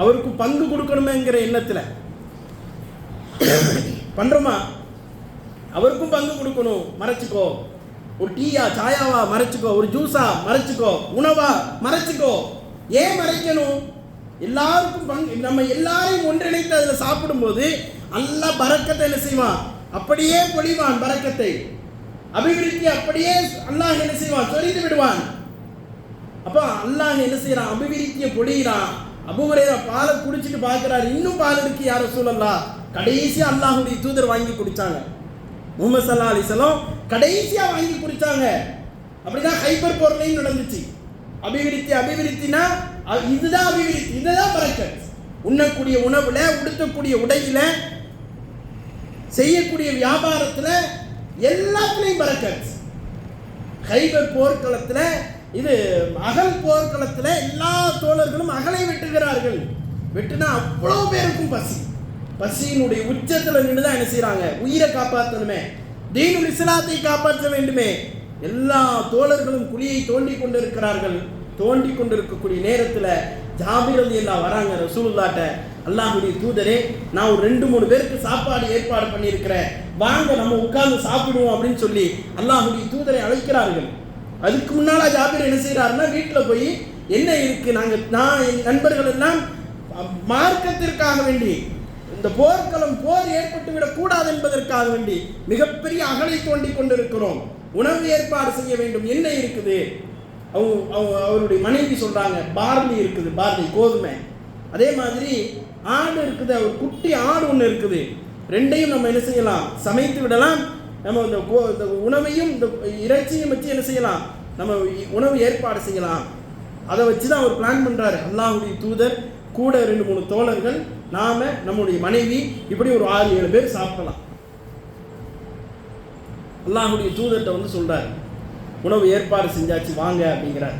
அவருக்கு பங்கு கொடுக்கணுமேங்கிற எண்ணத்தில் பண்றோமா? அவருக்கும் பங்கு கொடுக்கணும், மறைச்சிக்கோ. ஒரு டீயா சாயாவா மறைச்சிக்கோ, ஒரு ஜூஸா மறைச்சிக்கோ, உணவா மறைச்சிக்கோ. ஏன் மறைக்கணும்? எல்லாருக்கும் பங்கு. நம்ம எல்லாரையும் ஒன்றிணைத்து அதில் சாப்பிடும்போது அல்லாஹ் பரக்கத்தை என்ன செய்வான்? அப்படியே பொழிவான். பரக்கத்தை, அபிவிருத்தி அப்படியே அல்லாஹ் என்ன செய்வான்? சொரிந்து விடுவான். அப்போ அல்லாஹ் என்ன செய்யறான்? அபிவிருத்தியை பொழிகிறான். அபூ ஹுரைரா பாலை குடிச்சிட்டு பார்க்கிறாரு, இன்னும் பால் இருக்கு யா ரசூலல்லாஹ். கடைசியா அல்லாஹ்வுடைய தூதர் வாங்கி குடிச்சாங்க. முஹம்மது ஸல்லல்லாஹு அலைஹி வஸல்லம் கடைசியா வாங்கி குடிச்சாங்க. அப்படிதான் ஹைபர் போர்லையும் நடந்துச்சு. அபிவிருத்தினா இதுதான் அபிவிருத்தி, இதுதான் பரக்கத். உண்ணக்கூடிய உணவுல, உடுத்தக்கூடிய உடையில, செய்யக்கூடிய வியாபாரத்துல, எல்லாத்துலையும் பரக்கத். ஹைபர் போர்க்களத்துல, இது அகல் போர்க்களத்துல எல்லா தோழர்களும் அகலை வெட்டுகிறார்கள். வெட்டுனா அவ்வளவு பேருக்கும் பசியினுடைய உச்சத்துல நின்றுதான் என்ன செய்யறாங்க, உயிரை காப்பாற்றணுமே, தீனுல் இஸ்லாத்தை காப்பாற்ற வேண்டுமே. எல்லா தோழர்களும் குழியை தோண்டி கொண்டிருக்கிறார்கள். தோண்டி கொண்டிருக்கக்கூடிய நேரத்தில் ஜாபிர் ரலியல்லாஹு வராங்க ரசூலுல்லாஹ்ட்ட. அல்லாஹ்வுடைய தூதரே, நான் ஒரு 2-3 பேருக்கு சாப்பாடு ஏற்பாடு பண்ணியிருக்கிறேன், வாங்க நம்ம உட்கார்ந்து சாப்பிடுவோம் அப்படின்னு சொல்லி அல்லாஹ்வுடைய தூதரை அழைக்கிறார்கள். அதுக்கு முன்னால ஜாபிர் என்ன செய்யறாருன்னா, வீட்டில் போய் என்ன இருக்கு, நான் என் நண்பர்கள் எல்லாம் மார்க்கத்திற்காக வேண்டி, இந்த போர்க்களம் போர் ஏற்பட்டு விடக் கூடாது என்பதற்காக வேண்டி மிகப்பெரிய அகலை தோண்டி கொண்டிருக்கிறோம், உணவு ஏற்பாடு செய்ய வேண்டும், என்ன இருக்குது. அவருடைய மனைவி சொல்றாங்க, பார்லி இருக்குது, பார்லி கோதுமை, அதே மாதிரி ஆடு இருக்குது, ஒரு குட்டி ஆடு ஒன்று இருக்குது, ரெண்டையும் நம்ம என்ன செய்யலாம், சமைத்து விடலாம். நம்ம இந்த உணவையும் இந்த இறைச்சியும் வச்சு என்ன செய்யலாம், நம்ம உணவு ஏற்பாடு செய்யலாம். அதை வச்சு தான் அவர் பிளான் பண்றாரு. அல்லாஹ்வுடைய தூதர் கூட 2-3 தோழர்கள், நாம நம்முடைய மனைவி, இப்படி ஒரு 6-7 பேர் சாப்பிடலாம். அல்லாஹ்வுடைய தூதர்கிட்ட வந்து சொல்றாரு, உணவு ஏற்பாடு செஞ்சாச்சு வாங்க அப்படிங்கிறார்.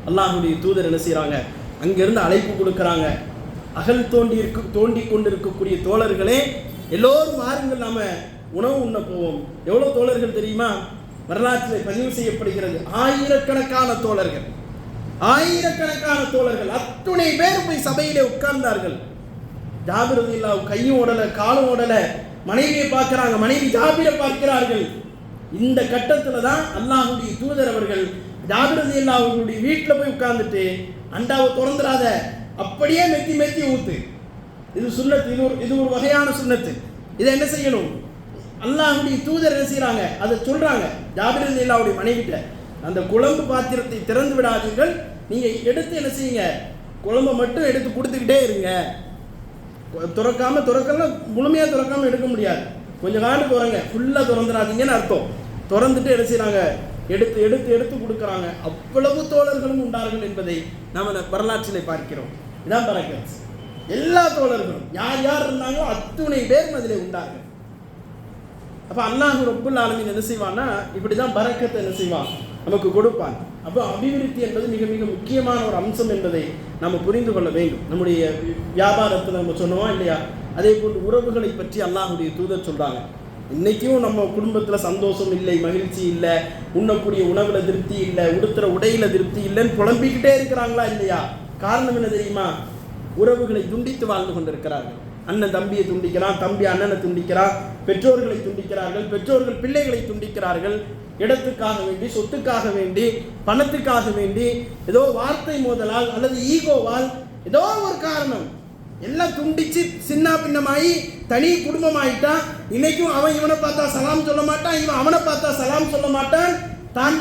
அல்லாஹ்வுடைய தூதர் என்ன செய்யறாங்க, அங்கிருந்து அழைப்பு கொடுக்குறாங்க. அகல் தோண்டி கொண்டிருக்கக்கூடிய தோழர்களே, எல்லோரும் வாருங்கள், நாம உணவு உண்ண போவோம். எவ்வளவு தோழர்கள் தெரியுமா, வரலாற்றில் பதிவு செய்யப்படுகிறது, ஆயிரக்கணக்கான தோழர்கள், அத்துணை பேர் போய் சபையிலே உட்கார்ந்தார்கள். ஜாபிர் ரலியல்லாஹு கையும் ஓடல, காலும் ஓடல, மனைவியை பார்க்கிறாங்க, மனைவி ஜாபிரை பார்க்கிறார்கள். இந்த கட்டத்தில் தான் அல்லாஹ்வுடைய தூதர் அவர்கள் ஜாபிர் ரலியல்லாஹு அவர்களுடைய வீட்டில் போய் உட்கார்ந்துட்டு, அண்டாவை திறந்துடாத, அப்படியே மெத்தி ஊத்து. இது சுன்னத்து, இது ஒரு வகையான சுன்னத்து. இதை என்ன செய்யணும், அல்லாஹ்வுடைய தூதர் என்ன செய்யறாங்க, அதை சொல்றாங்க ஜாபிர் ரலியல்லாஹுடைய மனைவிட்ட, அந்த குழம்பு பாத்திரத்தை திறந்து விடாதீர்கள், நீங்க எடுத்து என்ன செய்யுங்க, குழம்பை மட்டும் எடுத்து கொடுத்துக்கிட்டே இருங்க. துறக்கலாம், முழுமையா துறக்காம எடுக்க முடியாது, கொஞ்சம் காண்டு துறங்க, ஃபுல்லா திறந்துடாதீங்கன்னு அர்த்தம். திறந்துட்டு என்ன செய்யறாங்க, எடுத்து கொடுக்குறாங்க. அவ்வளவு தோழர்களும் உண்டார்கள் என்பதை நாம வரலாற்றிலே பார்க்கிறோம். இதான் பரக்கத். எல்லா தோழர்களும் யார் யார் இருந்தாங்களோ அத்துணை பேர் அதிலே உண்டார்கள். அப்ப அல்லாஹ் ரப்புல் ஆலமீன் என்ன செய்வான்னா, இப்படிதான் பரக்கத்தை என்ன செய்வான், நமக்கு கொடுப்பான். அப்போ அபிவிருத்தி என்பது மிக மிக முக்கியமான ஒரு அம்சம் என்பதை நம்ம புரிந்து கொள்ள வேண்டும். நம்முடைய வியாபாரத்தில் நம்ம சொன்னோமா இல்லையா, அதே போன்று உறவுகளை பற்றி அல்லாஹ்வுடைய தூதர் சொல்றாங்க. இன்னைக்கும் நம்ம குடும்பத்தில் சந்தோஷம் இல்லை, மகிழ்ச்சி இல்லை, உண்ணக்கூடிய உணவுல திருப்தி இல்லை, உடுத்துற உடையில திருப்தி இல்லைன்னு புலம்பிக்கிட்டே இருக்கிறாங்களா இல்லையா? காரணம் என்ன தெரியுமா, உறவுகளை துண்டித்து வாழ்ந்து கொண்டிருக்கிறார்கள். அண்ணன் தம்பியை துண்டிக்கிறான், தம்பி அண்ணனை துண்டிக்கிறான், பெற்றோர்களை துண்டிக்கிறார்கள், பெற்றோர்கள் பிள்ளைகளை துண்டிக்கிறார்கள். இடத்துக்காக வேண்டி, சொத்துக்காக வேண்டி, பணத்துக்காக வேண்டி, ஏதோ வார்த்தை மோதலால் அல்லது ஈகோவால், ஏதோ ஒரு காரணம் எல்லாம் துண்டிச்சு சின்ன பின்னமாயி தனி குடும்பமாயிட்டான். இன்னைக்கும் அவன் இவனை பார்த்தா சலாம் சொல்ல மாட்டான், இவன் அவனை பார்த்தா சலாம் சொல்ல மாட்டான்.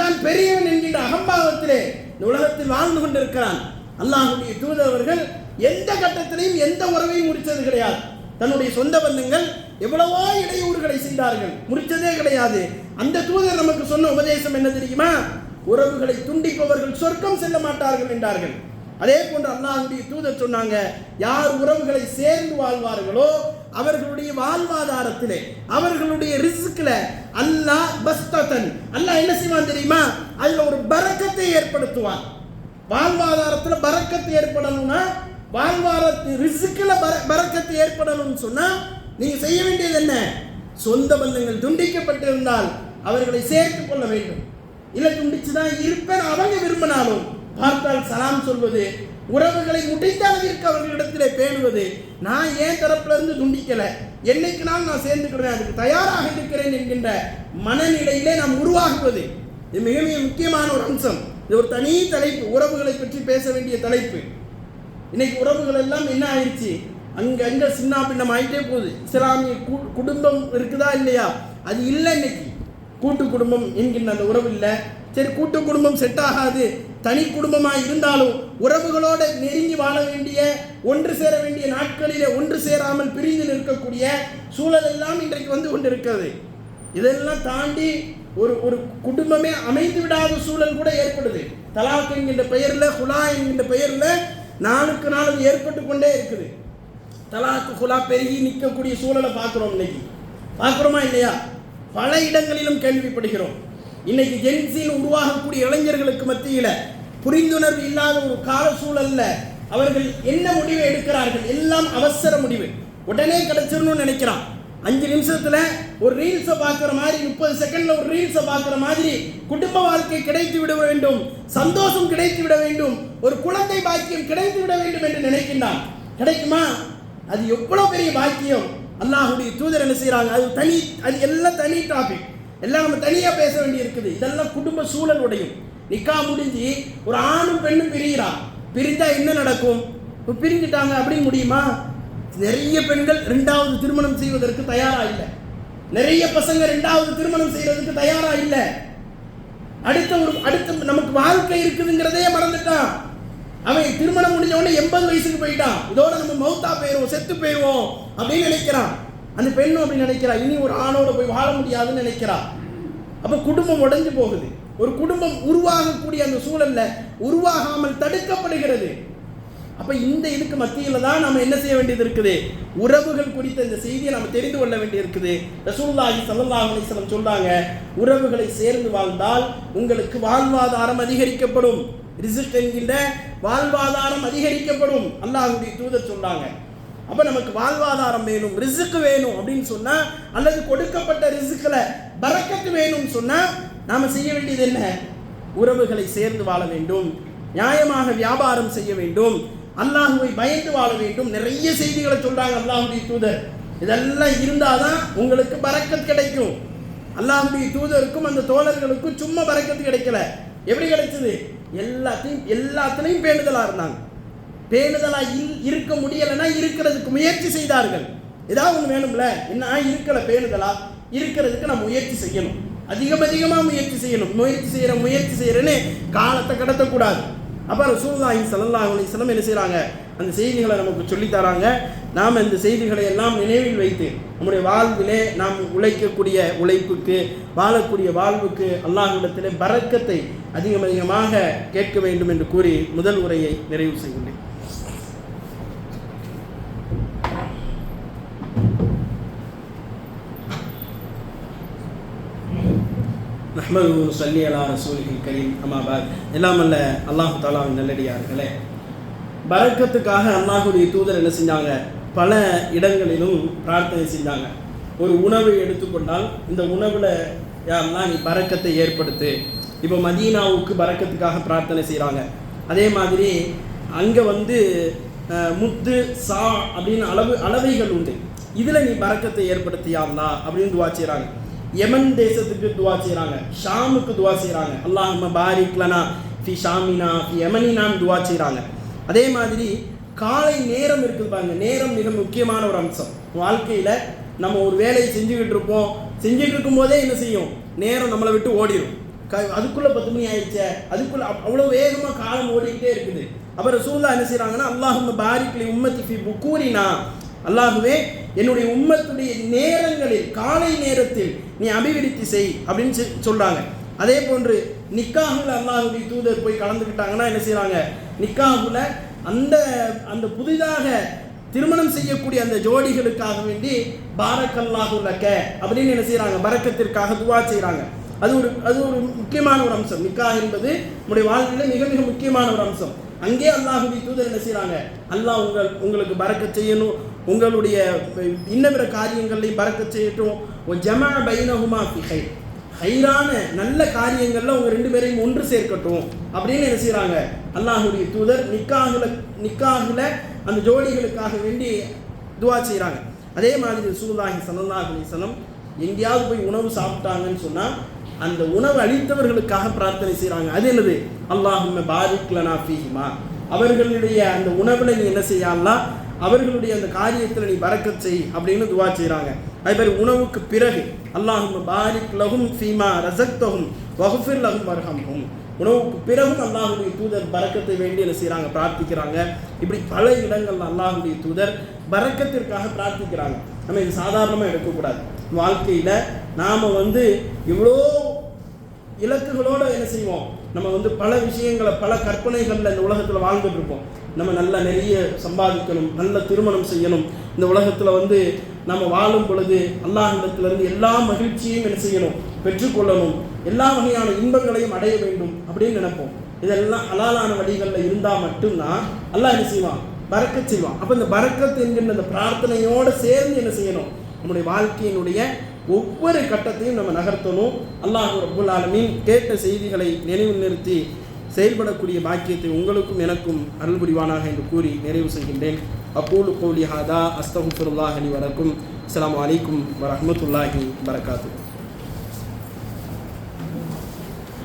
தான் பெரியவன் என்கின்ற அகம்பாவத்திலே இந்த உலகத்தில் வாழ்ந்து கொண்டிருக்கிறான். அல்லாஹ்வுடைய தூதரவர்கள் எந்த கட்டத்திலையும் எந்த உறவையும் முடித்தது கிடையாது. தன்னுடைய சொந்த பந்தங்கள் எவ்வளவோ இடையூறுகளை செய்தார்கள், முடிச்சதே கிடையாது. அந்த தூதர் நமக்கு சொன்ன உபதேசம் என்ன தெரியுமா, உறவுகளை துண்டிப்பவர்கள் சொர்க்கம் செல்ல மாட்டார்கள் என்றார்கள். அதே போன்று அல்லாஹ்வுடைய தூதர் சொன்னாங்க, யார் உறவுகளை சேர்ந்து வாழ்வார்களோ அவர்களுடைய வாழ்வாதாரத்திலே, அவர்களுடைய ரிஸ்க்ல அல்லாஹ் பஸ்தன், அல்லாஹ் என்ன செய்வான் தெரியுமா, அதுல ஒரு பரக்கத்தை ஏற்படுத்துவான். வாழ்வாதாரத்தில் பரக்கத்து ஏற்படணும்னா, வாழ்வாதாரத்து ரிஸ்க்ல பரக்கத்து ஏற்படணும்னு சொன்னா நீங்க செய்ய வேண்டியது என்ன, சொந்த பந்தங்கள் துண்டிக்கப்பட்டிருந்தால் அவர்களை சேர்த்துக் கொள்ள வேண்டும். இல்லை துண்டிச்சுதான் இருப்பேன் அவங்க விரும்பினாலும் பார்த்தால் சலாம் சொல்வது, உறவுகளை முடிந்த அளவிற்கு அவர்களிடத்திலே பேணுவது. நான் ஏன் தரப்புல இருந்து துண்டிக்கல, என்னைக்கு நான் சேர்ந்துக்கிறேன், அதுக்கு தயாராக இருக்கிறேன் என்கின்ற மனநிலையிலே நாம் உருவாகுவது, இது மிக மிக முக்கியமான ஒரு அம்சம். இது ஒரு தனி தலைப்பு, உறவுகளை பற்றி பேச வேண்டிய தலைப்பு. இன்னைக்கு உறவுகள் எல்லாம் என்ன ஆயிடுச்சு, அங்க சின்ன பின்னம் ஆயிட்டே போகுது. இஸ்லாமிய குடும்பம் இருக்குதா இல்லையா, அது இல்லை. இன்னைக்கு கூட்டு குடும்பம் என்கின்ற அந்த உறவு இல்லை. சரி, கூட்டு குடும்பம் செட் ஆகாது, தனி குடும்பமாக இருந்தாலும் உறவுகளோடு நெருங்கி வாழ வேண்டிய, ஒன்று சேர வேண்டிய நாட்களிலே ஒன்று சேராமல் பிரிந்து நிற்கக்கூடிய சூழல் எல்லாம் இன்றைக்கு வந்து கொண்டிருக்கிறது. இதெல்லாம் தாண்டி ஒரு ஒரு குடும்பமே அமைந்து விடாத சூழல் கூட ஏற்படுது. தலாக் என்கின்ற பெயரில், ஹுலா என்கின்ற பெயரில் நாளுக்கு நாள் ஏற்பட்டு கொண்டே இருக்குது. தலாக்கு ஹுலா பெருகி நிற்கக்கூடிய சூழலை பார்க்குறோம். இன்னைக்கு பார்க்குறோமா இல்லையா? பல இடங்களிலும் கேள்விப்படுகிறோம். இன்னைக்கு ஜென்சியில் உருவாகக்கூடிய இளைஞர்களுக்கு மத்தியில் புரிந்துணர்வு இல்லாத ஒரு கால சூழல்ல அவர்கள் என்ன முடிவை எடுக்கிறார்கள்? எல்லாம் அவசர முடிவு, உடனே கிடைச்சிடணும்னு நினைக்கிறான். 5 நிமிஷத்துல ஒரு ரீல்ஸை பார்க்குற மாதிரி, 30 செகண்ட்ல ஒரு ரீல்ஸை பார்க்குற மாதிரி குடும்ப வாழ்க்கை கிடைத்து விட வேண்டும், சந்தோஷம் கிடைத்து விட வேண்டும், ஒரு குழந்தை பாக்கியம் கிடைத்து விட வேண்டும் என்று நினைக்கின்றான். கிடைக்குமா? அது எவ்வளவு பெரிய பாக்கியம்! அல்லாஹ்வுடைய தூதர் என்ன செய்யறாங்க? அது எல்லாம் தனி டாபிக், எல்லாம் நம்ம தனியா பேச வேண்டி இருக்குது. இதெல்லாம் குடும்ப சூழல் உடையும். நிக்கா முடிஞ்சு ஒரு ஆணும் பெண்ணும் பிரிந்தா என்ன நடக்கும்? பிரிஞ்சுட்டாங்க அப்படின்னு முடியுமா? நிறைய பெண்கள் 2வது திருமணம் செய்வதற்கு தயாரா இல்லை. நிறைய பசங்க 2வது திருமணம் செய்வதற்கு தயாரா இல்லை. அடுத்த நமக்கு வாழ்க்கை இருக்குதுங்கிறதே மறந்துட்டான். அவன் திருமணம் முடிஞ்ச உடனே 80 வயசுக்கு போயிட்டான். இதோட நம்ம மௌத்தா போயிடுவோம், செத்து போயிடுவோம் அப்படின்னு நினைக்கிறான். அந்த பெண்ணும் அப்படி நினைக்கிறா. இனி ஒரு ஆணோட போய் வாழ முடியாதுன்னு நினைக்கிறா. அப்ப குடும்பம் உடைஞ்சு போகுது. ஒரு குடும்பம் உருவாகக்கூடிய அந்த சூழல்ல உருவாகாமல் தடுக்கப்படுகிறது. அப்ப இந்த இதுக்கு மத்தியில தான் நம்ம என்ன செய்ய வேண்டியது இருக்குது? உறவுகள் குறித்த இந்த செய்தியை நம்ம தெரிந்து கொள்ள வேண்டி இருக்குது. ரசூலுல்லாஹி ஸல்லல்லாஹு அலைஹி வஸல்லம் சொல்றாங்க, உறவுகளை சேர்ந்து வாழ்ந்தால் உங்களுக்கு வாழ்வாதாரம் அதிகரிக்கப்படும், ரிஸ்க் என்கின்ற வாழ்வாதாரம் அதிகரிக்கப்படும். அல்லாஹ்வுடைய தூதர் சொல்றாங்க. அப்ப நமக்கு வாழ்வாதாரம் வேணும், ரிஸ்க் வேணும் அப்படின்னு சொன்னா, அல்லது கொடுக்கப்பட்ட ரிஸ்க்ல பரக்கத்து வேணும்னு சொன்னா நாம செய்ய வேண்டியது என்ன? உறவுகளை சேர்ந்து வாழ வேண்டும், நியாயமாக வியாபாரம் செய்ய வேண்டும், அல்லாஹ்வை பயந்து வாழ வேண்டும். நிறைய செய்திகளை சொல்றாங்க அல்லாஹ்வுடைய தூதர். இதெல்லாம் இருந்தாதான் உங்களுக்கு பரக்கத் கிடைக்கும். அல்லாஹ்வுடைய தூதருக்கும் அந்த தோழர்களுக்கும் சும்மா பரக்கத்து கிடைக்கல. எப்படி கிடைச்சது? எல்லாத்திலையும் பேணுதலா இருந்தாங்க. பேணுதலா இருக்க முடியலைன்னா இருக்கிறதுக்கு முயற்சி செய்தார்கள். ஏதாவது ஒன்று வேணும்ல, என்ன இருக்கல பேணுதலா இருக்கிறதுக்கு நான் முயற்சி செய்யணும், அதிகமாக முயற்சி செய்யணும். முயற்சி செய்யறேன்னு காலத்தை கடத்தக்கூடாது. அப்போ ரசூலுல்லாஹி ஸல்லல்லாஹு அலைஹி வஸல்லம் என்ன செய்கிறாங்க? அந்த செய்திகளை நமக்கு சொல்லித்தராங்க. நாம் இந்த செய்திகளை எல்லாம் நினைவில் வைத்து நம்முடைய வாழ்விலே நாம் உழைக்கக்கூடிய உழைப்புக்கு, வாழக்கூடிய வாழ்வுக்கு அல்லாஹ்விடத்திலே பரக்கத்தை அதிகமாக கேட்க வேண்டும் என்று கூறி முதல் உரையை நிறைவு செய்கின்றேன். நஹ்மதுஹு ஸல்லி அலா ரசூலிஹில் கரீம். அம்மா பாத். எல்லாம் அல்ல அல்லாஹ் தஆலாவின் நல்லடியார்களே, பரக்கத்துக்காக அல்லாஹ்வுடைய தூதர் என்ன செஞ்சாங்க? பல இடங்களிலும் பிரார்த்தனை செஞ்சாங்க. ஒரு உணவை எடுத்துக்கொண்டால் இந்த உணவில் யா அல்லாஹ் நீ பரக்கத்தை ஏற்படுத்து. இப்போ மதீனாவுக்கு பரக்கத்துக்காக பிரார்த்தனை செய்கிறாங்க. அதே மாதிரி அங்கே முத்து சா அப்படின்னு அளவைகள் உண்டு. இதில் நீ பரக்கத்தை ஏற்படுத்தியா அல்லாஹ் அப்படின்னு துவா செய்கிறாங்க. யமன் தேசத்துக்கு துவா செய்கிறாங்க, ஷாமுக்கு துவா செய்கிறாங்க. அல்லாஹும்ம பாரிக் லனா ஃபி ஷாமினா ஃபி யமனினான்னு துவா செய்கிறாங்க. அதே மாதிரி காலை நேரம் இருக்குது பாருங்க, நேரம் மிக முக்கியமான ஒரு அம்சம். வாழ்க்கையில் நம்ம ஒரு வேலையை செஞ்சுக்கிட்டு இருப்போம், செஞ்சுட்டு இருக்கும் போதே என்ன செய்யும்? நேரம் நம்மளை விட்டு ஓடிடும். அதுக்குள்ளே 10 மணி ஆயிடுச்சே, அதுக்குள்ளே அவ்வளோ வேகமாக காலம் ஓடிக்கிட்டே இருக்குது. அப்புறம் ரசூலுல்லாஹ் என்ன செய்கிறாங்கன்னா, அல்லாஹும்ம பாரிக் லி உம்மத்தி ஃபி புக்கூரினா, அல்லாஹுவே என்னுடைய உம்மத்துடைய நேரங்களில் காலை நேரத்தில் நீ அபிவிருத்தி செய் அப்படின்னு சொல்கிறாங்க. அதே போன்று நிக்காஹுல அல்லாஹ்வுடைய தூதர் போய் கலந்துக்கிட்டாங்கன்னா என்ன செய்கிறாங்க? நிக்காஹுல அந்த புதிதாக திருமணம் செய்யக்கூடிய அந்த ஜோடிகளுக்காக வேண்டி பாரக்கல்லாஹு லக்க அப்படின்னு என்ன செய்கிறாங்க? பரக்கத்திற்காக துவா செய்கிறாங்க. அது ஒரு முக்கியமான ஒரு அம்சம். நிக்காஹ் என்பது நம்முடைய வாழ்க்கையில் மிக மிக முக்கியமான ஒரு அம்சம். அங்கே அல்லாஹ்வுடைய தூதர் என்ன செய்கிறாங்க? அல்லாஹ் உங்களுக்கு பரக்கத் செய்யணும், உங்களுடைய இன்னபிற காரியங்கள்லையும் பரக்கத் செய்யட்டும். ஜமா பைனஹுமா ஃபி கைர், ஹைரான நல்ல காரியங்களில் உங்கள் 2 பேரையும் ஒன்று சேர்க்கட்டும் அப்படின்னு என்ன செய்கிறாங்க? அல்லாஹ்வுடைய தூதர் நிக்காஹுல அந்த ஜோடிகளுக்காக வேண்டி துவா செய்கிறாங்க. அதே மாதிரி ரசூலுல்லாஹி ஸல்லல்லாஹு அலைஹி வஸல்லம் எங்கேயாவது போய் உணவு சாப்பிட்டாங்கன்னு சொன்னால் அந்த உணவு அளித்தவர்களுக்காக பிரார்த்தனை செய்கிறாங்க. அது என்னது? அல்லாஹும்ம பாரிக் லனா ஃபீஹிமா, அவர்களுடைய அந்த உணவில் நீ என்ன செய்யலாம், அவர்களுடைய அந்த காரியத்தில் நீ பரக்கத் செய் அப்படின்னு துவா செய்கிறாங்க. அதே மாதிரி உணவுக்கு பிறகு அல்லாஹும்ம பாரிக் லஹும் ஃபீமா ரஸக்தஹும் வஃபிர் லஹும் வர்ஹம்ஹும், உணவுக்கு பிறகும் அல்லாஹ்வுடைய தூதர் பரக்கத்தை வேண்டி என்ன செய்கிறாங்க? பிரார்த்திக்கிறாங்க. இப்படி பல இடங்கள்ல அல்லாஹ்வுடைய தூதர் பரக்கத்திற்காக பிரார்த்திக்கிறாங்க. நம்ம இது சாதாரணமாக எடுக்கக்கூடாது. வாழ்க்கையில் நாம் இவ்வளோ இலக்குகளோடு என்ன செய்வோம், நம்ம வந்து பல விஷயங்களை பல கற்பனைகளில் இந்த உலகத்தில் வாழ்ந்துட்டு இருப்போம். நம்ம நல்லா நிறைய சம்பாதிக்கணும், நல்ல திருமணம் செய்யணும், இந்த உலகத்தில் வந்து நம்ம வாழும் பொழுது அல்லாஹ்விடத்திலிருந்து எல்லா மகிழ்ச்சியும் என்ன செய்யணும், பெற்றுக்கொள்ளணும், எல்லா வகையான இன்பங்களையும் அடைய வேண்டும் அப்படின்னு நினைப்போம். இதெல்லாம் ஹலாலான வழிகளில் இருந்தால் மட்டும்தான் அல்லாஹ் என்ன செய்வான், பரக்கத் செய்வான். அப்போ இந்த பரக்கத் என்கின்ற அந்த பிரார்த்தனையோடு சேர்ந்து என்ன செய்யணும், நம்முடைய வாழ்க்கையினுடைய ஒவ்வொரு கட்டத்தையும் நம்ம நகர்த்தணும். அல்லாஹ் ரப்புல் ஆலமீன் கேட்ட செய்திகளை நினைவு நிறுத்தி செயல்படக்கூடிய பாக்கியத்தை உங்களுக்கும் எனக்கும் அருள் புரிவானாக என்று கூறி நிறைவு செய்கின்றேன். அக்கூலு கௌலி ஹாதா அஸ்தகுஃபிருல்லாஹி லி வ லக்கும். அஸ்ஸலாமு அலைக்கும் வ ரஹ்மத்துல்லாஹி வ பரகாத்துஹு.